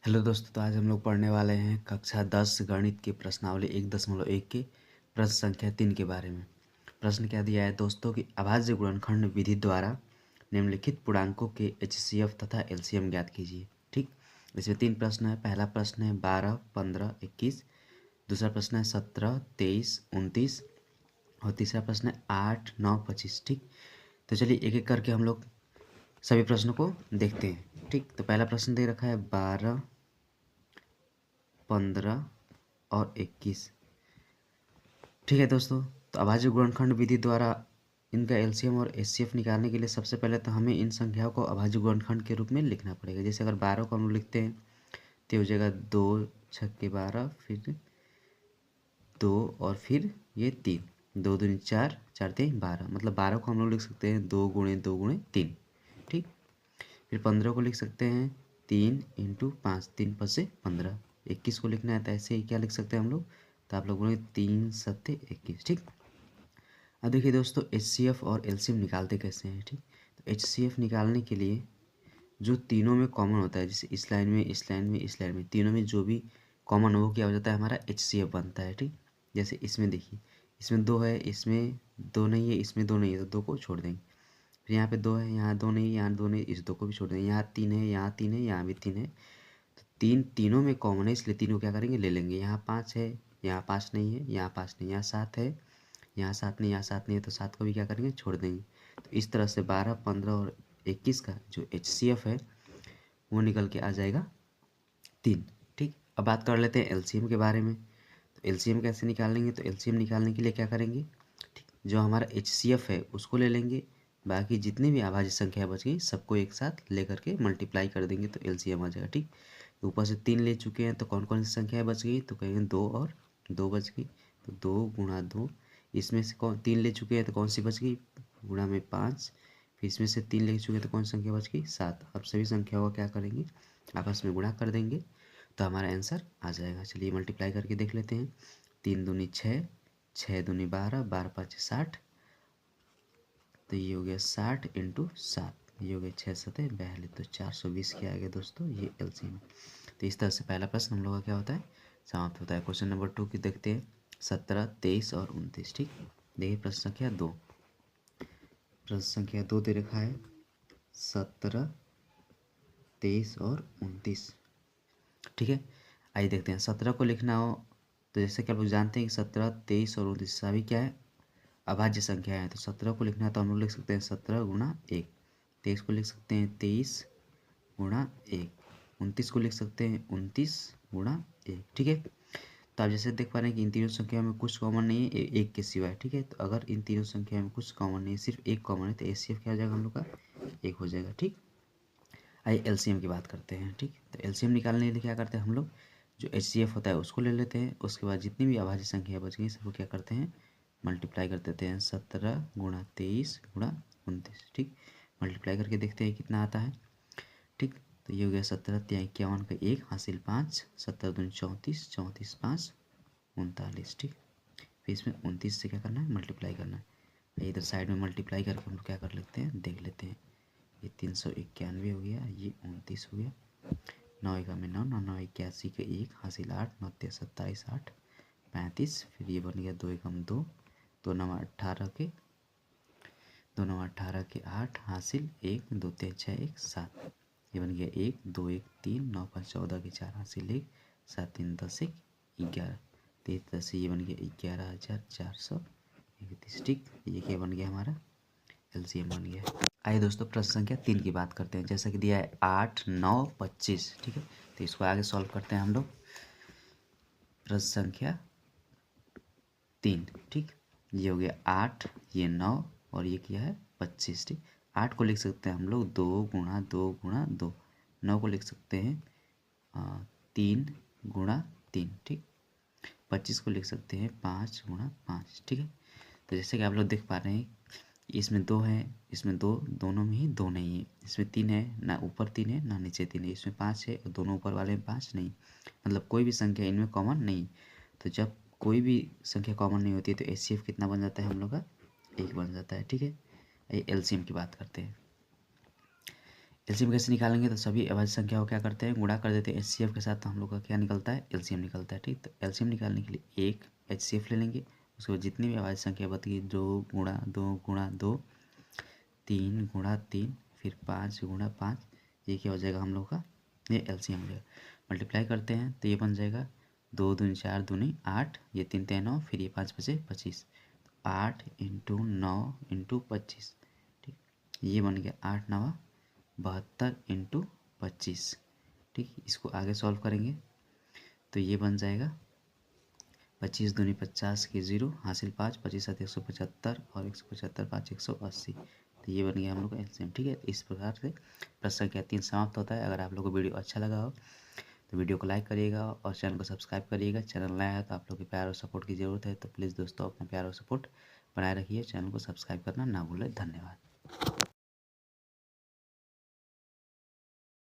Hello दोस्तों, तो आज हम लोग पढ़ने वाले हैं कक्षा 10 गणित की प्रश्नावली 1.1 के प्रश्न संख्या 3 के बारे में। प्रश्न क्या दिया है दोस्तों कि अभाज्य गुणनखंड विधि द्वारा निम्नलिखित पूर्णांकों के एचसीएफ तथा एलसीएम ज्ञात कीजिए। ठीक, इसमें 3 प्रश्न है। पहला प्रश्न है 12, 15, 21। दूसरा प्रश्न है 17, 23, 29 और तीसरा प्रश्न है 8, 9, 25। ठीक, तो चलिए एक एक करके हम लोग सभी प्रश्नों को देखते हैं। ठीक, तो पहला प्रश्न दे रखा है 12, 15 और 21। ठीक है दोस्तों, तो अभाज्य गुणनखंड विधि द्वारा इनका एलसीएम और एचसीएफ निकालने के लिए सबसे पहले तो हमें इन संख्याओं को अभाज्य गुणनखंड के रूप में लिखना पड़ेगा। जैसे अगर 12 को हम लोग लिखते हैं तो हो जाएगा 2 छक्के 12, फिर 2 और फिर ये 3, 2 दूनी 4, 4 3 12। मतलब 12 को हम लोग लिख सकते हैं 2 गुणे 2 गुणे 3। ठीक, फिर 15 को लिख सकते हैं 3 इंटू 5, 3 5 से 15। 21 को लिखना है तो ऐसे ही क्या लिख सकते हैं हम लोग, तो आप लोग बोलेंगे 3 7 21। ठीक, अब देखिए दोस्तों एचसीएफ और एलसीएम निकालते कैसे हैं। ठीक, तो एचसीएफ निकालने के लिए जो तीनों में कॉमन होता है, जैसे इस लाइन में इस लाइन में इस लाइन में, तीनों में जो भी कॉमन हो क्या हो जाता है, हमारा एचसीएफ बनता है। ठीक, जैसे इसमें देखिए, इसमें 2 है, इसमें 2 नहीं है, इसमें 2 नहीं है, तो 2 को छोड़ देंगे। फिर यहाँ पे 2 है, यहाँ 2 नहीं है, यहाँ 2 नहीं, इस 2 को भी छोड़ देंगे। यहाँ 3 है, यहाँ 3 है, यहाँ भी 3 है, तो तीनों में कॉमन है, इसलिए तीनों क्या करेंगे, ले लेंगे। यहाँ 5 है, यहाँ 5 नहीं है, यहाँ 5 नहीं, यहाँ 7 है, यहाँ 7 नहीं, यहाँ 7 नहीं है, तो 7 को भी क्या करेंगे, छोड़ देंगे। तो इस तरह से 12, 15 और 21 का जो एचसीएफ है वो निकल के आ जाएगा 3। ठीक, अब बात कर लेते हैं एलसीएम के बारे में। तो एलसीएम कैसे निकालेंगे, तो एलसीएम निकालने के लिए क्या करेंगे, ठीक, जो हमारा एचसीएफ है उसको ले लेंगे, बाकी जितनी भी अभाज्य संख्या बच गई सबको एक साथ लेकर के मल्टीप्लाई कर देंगे तो एलसीएम आ जाएगा। ठीक, तो ऊपर से 3 ले चुके हैं, तो कौन कौन सी संख्याएं बच गई, तो कहेंगे 2 और 2 बच गई, तो 2 गुणा 2। इसमें से कौन 3 ले चुके हैं तो कौन सी बच गई, गुणा में 5। फिर इसमें से 3 ले चुके हैं तो कौन सी संख्या बच गई, 7। अब सभी संख्याओं का क्या करेंगे, आपस में गुणा कर देंगे, तो हमारा आंसर आ जाएगा। चलिए मल्टीप्लाई करके देख लेते हैं। 3 दूनी 6, 6 दूनी 12, 12 5 60, तो ये हो गया 60 इंटू 7, ये हो गया 6 7 42, तो 420 क्या आ गया दोस्तों, ये एलसीएम। तो इस तरह से पहला प्रश्न हम लोग का क्या होता है, समाप्त होता है। क्वेश्चन नंबर 2 की देखते हैं, 17, 23 और 29। ठीक, देखिए प्रश्न संख्या 2। प्रश्न संख्या 2 दे रखा है 17, 23 और 29। ठीक है, आइए देखते हैं। 17 को लिखना हो तो जैसे कि आप लोग जानते हैं कि 17, 23 और 29 सभी क्या है, अभाज्य संख्या है। तो 17 को लिखना है तो हम लोग लिख सकते हैं 17 गुणा 1। 23 को लिख सकते हैं 23 गुणा 1। 29 को लिख सकते हैं 29 गुणा 1। ठीक है, तो आप जैसे देख पा रहे हैं कि इन तीनों संख्या में कुछ कॉमन नहीं है एक के सिवाय। ठीक है, तो अगर इन तीनों संख्या में कुछ कॉमन नहीं है, सिर्फ एक कॉमन है, तो एचसीएफ क्या हो जाएगा हम लोग का, 1 हो जाएगा। ठीक, आइए एलसीएम की बात करते हैं। ठीक, तो एलसीएम निकालने के लिए क्या करते हैं हम लोग, जो एचसीएफ होता है उसको ले लेते हैं, उसके बाद जितनी भी अभाज्य संख्या बच गई सबको क्या करते हैं, मल्टीप्लाई कर देते हैं। 17 गुणा 23 गुणा 29। ठीक, मल्टीप्लाई करके देखते हैं कितना आता है। ठीक, तो ये हो गया 17 तिया 51 का 1 हासिल 5, 17 दूनी 34, 34 5 39। ठीक, फिर इसमें 29 से क्या करना है, मल्टीप्लाई करना है। इधर साइड में मल्टीप्लाई करके हम लोग क्या कर लेते हैं, देख लेते हैं। ये 391 हो गया, ये 29 हो गया, 9 एका में 9, 9 9 81 के 1 हासिल 8, 9 तिया 27 8 35। फिर ये बन गया 2 एकम 2, 2 9 18 के 2 9 18 के 8 हासिल 1, 2 तिया 6 1 7। ये बन गया 1 2 1 3, 9 5 14 के 4 हासिल 1, 7 3 10 1 11। 23 10 से ये बन गया 11,431। ठीक, ये क्या बन गया, हमारा एलसीएम बन गया। आइए दोस्तों प्रश्न संख्या 3 की बात करते हैं। जैसा कि दिया है 8 9 25। ठीक है, तो इसको आगे सॉल्व करते हैं हम लोग। प्रश्न संख्या 3। ठीक, ये हो गया 8, ये 9 और ये क्या है 25। ठीक, 8 को लिख सकते हैं हम लोग 2 गुणा 2 गुणा 2। 9 को लिख सकते हैं 3 गुणा 3। ठीक, 25 को लिख सकते हैं 5 गुणा 5। ठीक है, तो जैसे कि आप लोग देख पा रहे हैं इसमें 2 है, इसमें 2, दोनों में ही 2 नहीं है। इसमें 3 है, ना ऊपर 3 है ना नीचे 3 है। इसमें 5 है और दोनों ऊपर वाले में 5 नहीं, मतलब कोई भी संख्या इनमें कॉमन नहीं। तो जब कोई भी संख्या कॉमन नहीं होती है तो एचसीएफ कितना बन जाता है हम लोग का, 1 बन जाता है। ठीक है, ये एलसीएम की बात करते हैं। एलसीएम कैसे निकालेंगे, तो सभी अभाज्य संख्याओं को क्या करते हैं, गुणा कर देते हैं एचसीएफ के साथ, तो हम लोग का क्या निकलता है, एलसीएम निकलता है। ठीक, तो एलसीएम निकालने के लिए एक एचसीएफ ले लेंगे, उसके बाद जितनी भी अभाज्य संख्या बची 2 गुणा 2 गुणा 2, 3 गुणा 3, फिर 5 गुणा 5, ये क्या हो जाएगा हम लोग का, ये एलसीएम हो जाएगा। मल्टीप्लाई करते हैं तो ये बन जाएगा 2 दूनी 4 दूनी 8, ये 3 3 9, फिर ये 5 बचे 25, 8 इंटू 9 इंटू 25। ठीक, ये बन गया 8 9 72 इंटू 25। ठीक, इसको आगे सॉल्व करेंगे तो ये बन जाएगा 25 दूनी 50 की 0 हासिल 5, 25 7 175 और 175 5 180। तो ये बन गया हम लोग का एलसीएम। ठीक है, इस प्रकार से प्रश्न संख्या 3 समाप्त होता है। अगर आप लोगों को वीडियो अच्छा लगा हो तो वीडियो को लाइक करिएगा और चैनल को सब्सक्राइब करिएगा। चैनल नया है तो आप लोग के प्यार और सपोर्ट की ज़रूरत है, तो प्लीज़ दोस्तों अपना प्यार और सपोर्ट बनाए रखिए। चैनल को सब्सक्राइब करना ना भूलें। धन्यवाद।